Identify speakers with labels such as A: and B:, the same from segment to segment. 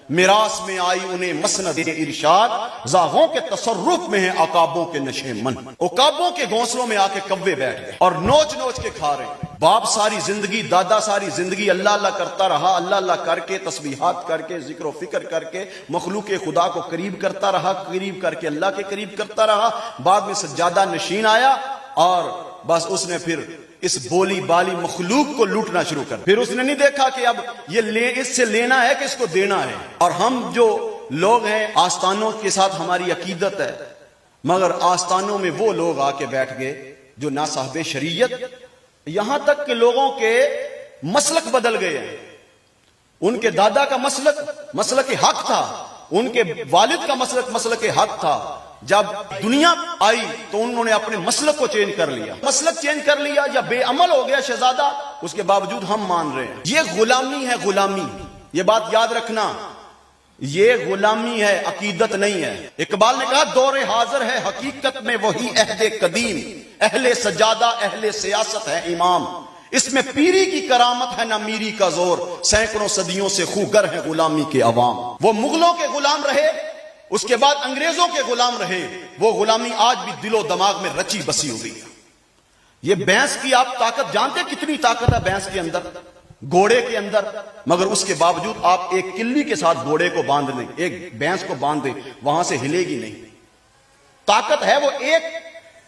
A: मिरास में आई उन्हें मसनद इरशाद, जागों के तसर्रुफ में है अकाबों के नशे मन। उकाबों के घोंसलों में आके कव्वे बैठ गए और नोच नोच के खा रहे। बाप सारी जिंदगी, दादा सारी जिंदगी अल्लाह अल्लाह करता रहा, अल्लाह अल्लाह करके, तस्बीहात करके, जिक्र फिक्र करके मखलूक खुदा को करीब करता रहा, करीब करके अल्लाह के करीब करता रहा। बाद में सज्जादा नशीन आया और बस उसने फिर इस बोली बाली मखलूक को लूटना शुरू कर। फिर उसने नहीं देखा कि अब ये इससे लेना है कि इसको देना है। और हम जो लोग हैं, आस्थानों के साथ हमारी अकीदत है, मगर आस्थानों में वो लोग आके बैठ गए जो ना साहबे शरीयत, यहां तक कि लोगों के मसलक बदल गए हैं। उनके दादा का मसलक हक था, उनके वालिद का मसलक हक था। जब दुनिया आई तो उन्होंने अपने मसलक को चेंज कर लिया, मसलक चेंज कर लिया या बेअमल हो गया शहजादा, उसके बावजूद हम मान रहे हैं। ये गुलामी है, गुलामी। ये बात याद रखना, ये गुलामी है, अकीदत नहीं है। इकबाल ने कहा दौरे हाजिर है हकीकत में वही अहदे कदीम, अहले सजादा अहले सियासत है इमाम। इसमें पीरी की करामत है ना मीरी का जोर, सैकड़ों सदियों से खूगर है गुलामी के अवाम। वो मुगलों के गुलाम रहे, उसके बाद अंग्रेजों के गुलाम रहे, वो गुलामी आज भी दिलो दिमाग में रची बसी हुई है। ये भैंस की आप ताकत जानते, कितनी ताकत है भैंस के अंदर, घोड़े के अंदर, मगर उसके बावजूद आप एक किल्ली के साथ घोड़े को बांध लें, एक भैंस को बांध दें, वहां से हिलेगी नहीं। ताकत है, वो एक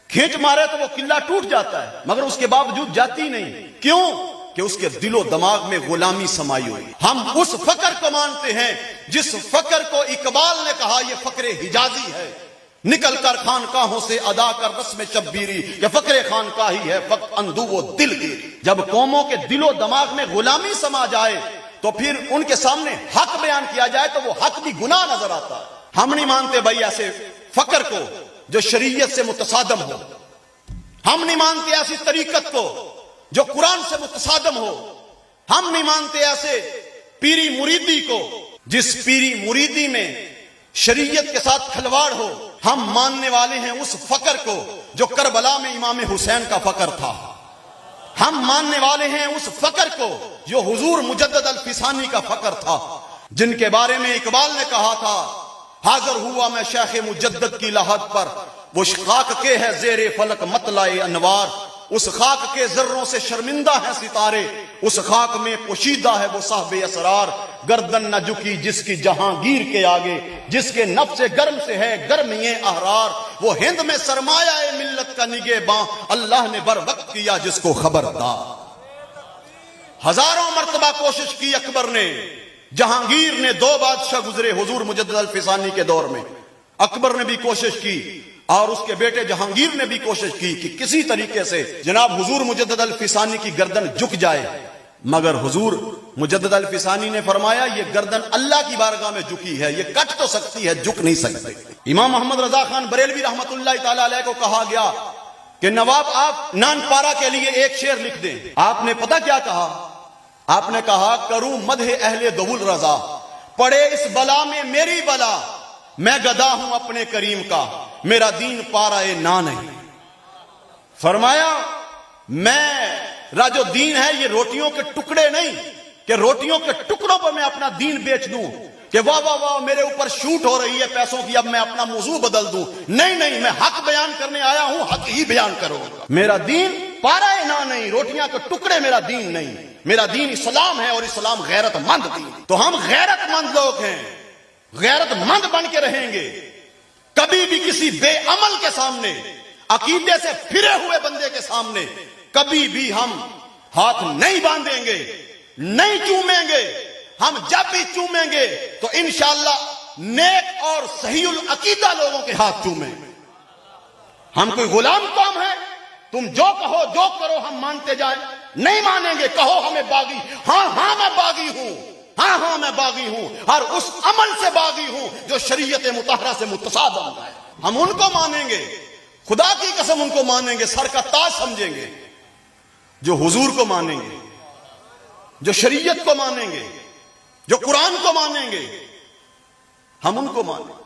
A: खींच मारे तो वो किल्ला टूट जाता है, मगर उसके बावजूद जाती नहीं। क्यों? कि उसके दिलो दिमाग में गुलामी समाई हुई। हम उस फकर को मानते हैं जिस फकर को इकबाल ने कहा यह फकरे हिजाजी है, निकल कर खानकाहों से अदा कर रस्म शब्बीरी, यह फकरे खानका ही है फक अंधु वो दिलगिरी। जब कौमों के दिलो दिमाग में गुलामी समा जाए तो फिर उनके सामने हक बयान किया जाए तो वो हक भी गुनाह नजर आता है। हम नहीं मानते भाई ऐसे फकर को जो शरीयत से मुतसादम हो, हम नहीं मानते ऐसी तरीकत को जो कुरान से मुतसादम हो, हम नहीं मानते ऐसे पीरी मुरीदी को जिस पीरी मुरीदी में शरीयत के साथ खिलवाड़ हो। हम मानने वाले हैं उस फकर को जो करबला में इमाम हुसैन का फकर था। हम मानने वाले हैं उस फकर को जो हुजूर मुजद्दद अल फिसानी का फकर था, जिनके बारे में इकबाल ने कहा था हाजिर हुआ मैं शेख मुजद्दद की लहद पर, वो खाक के है जेरे फलक मतलाए अनवार, उस खाक के जर्रों से शर्मिंदा है सितारे, उस खाक में पोशीदा है वो साहबे असरार। गर्दन न झुकी जिसकी जहांगीर के आगे, जिसके नफ्से गर्म से है गर्म ये अहरार, वो हिंद में सरमाया है मिल्लत का निगेबां, अल्लाह ने बर वक्त किया जिसको खबरदार। हजारों मर्तबा कोशिश की अकबर ने, जहांगीर ने, दो बादशाह गुजरे हुजूर मुजद्दद अल फिसानी के दौर में, अकबर ने भी कोशिश की और उसके बेटे जहांगीर ने भी कोशिश की कि किसी तरीके से जनाब हुजूर मुजद्दद अल फिसानी की गर्दन झुक जाए, मगर हुजूर मुजद्दद अल फिसानी ने फरमाया ये गर्दन अल्लाह की बारगाह में झुकी है, ये कट तो सकती है, झुक नहीं सकती। इमाम मोहम्मद रजा खान बरेलवी रहमतुल्लाह ताला अलैह को कहा गया कि नवाब आप नानपारा के लिए एक शेर लिख दें। आपने पता क्या कहा? आपने कहा करूं मदह अहले दहुल रजा, पड़े इस बला में मेरी बला, मैं गदा हूं अपने करीम का, मेरा दीन पाराए ना नहीं। फरमाया मेरा जो दीन है ये रोटियों के टुकड़े नहीं कि रोटियों के टुकड़ों पर मैं अपना दीन बेच दूं कि वाह वाह वाह मेरे ऊपर शूट हो रही है पैसों की, अब मैं अपना मौजू बदल दूं। नहीं नहीं, मैं हक बयान करने आया हूं, हक ही बयान करूंगा। मेरा दीन पाराए ना नहीं, रोटियां के टुकड़े मेरा दीन नहीं। मेरा दीन इस्लाम है और इस्लाम गैरतमंद दीन। तो हम गैरतमंद लोग हैं, गैरतमंद बन के रहेंगे। कभी भी किसी बेअमल के सामने, अकीदे से फिरे हुए बंदे के सामने कभी भी हम हाथ नहीं बांधेंगे, नहीं चूमेंगे। हम जब भी चूमेंगे तो इंशाअल्लाह नेक और सहीउल अकीदा लोगों के हाथ चूमेंगे। हम कोई गुलाम कौम है, तुम जो कहो जो करो हम मानते जाए, नहीं मानेंगे। कहो हमें बागी, हाँ हाँ मैं बागी हूं, हाँ हाँ मैं बागी हूं, और उस अमल से बागी हूं जो शरीयत मुतहरा से मुतसादम है। हम उनको मानेंगे, खुदा की कसम उनको मानेंगे, सर का ताज समझेंगे। जो हुजूर को मानेंगे, जो शरीयत को मानेंगे, जो कुरान को मानेंगे, हम उनको मानेंगे।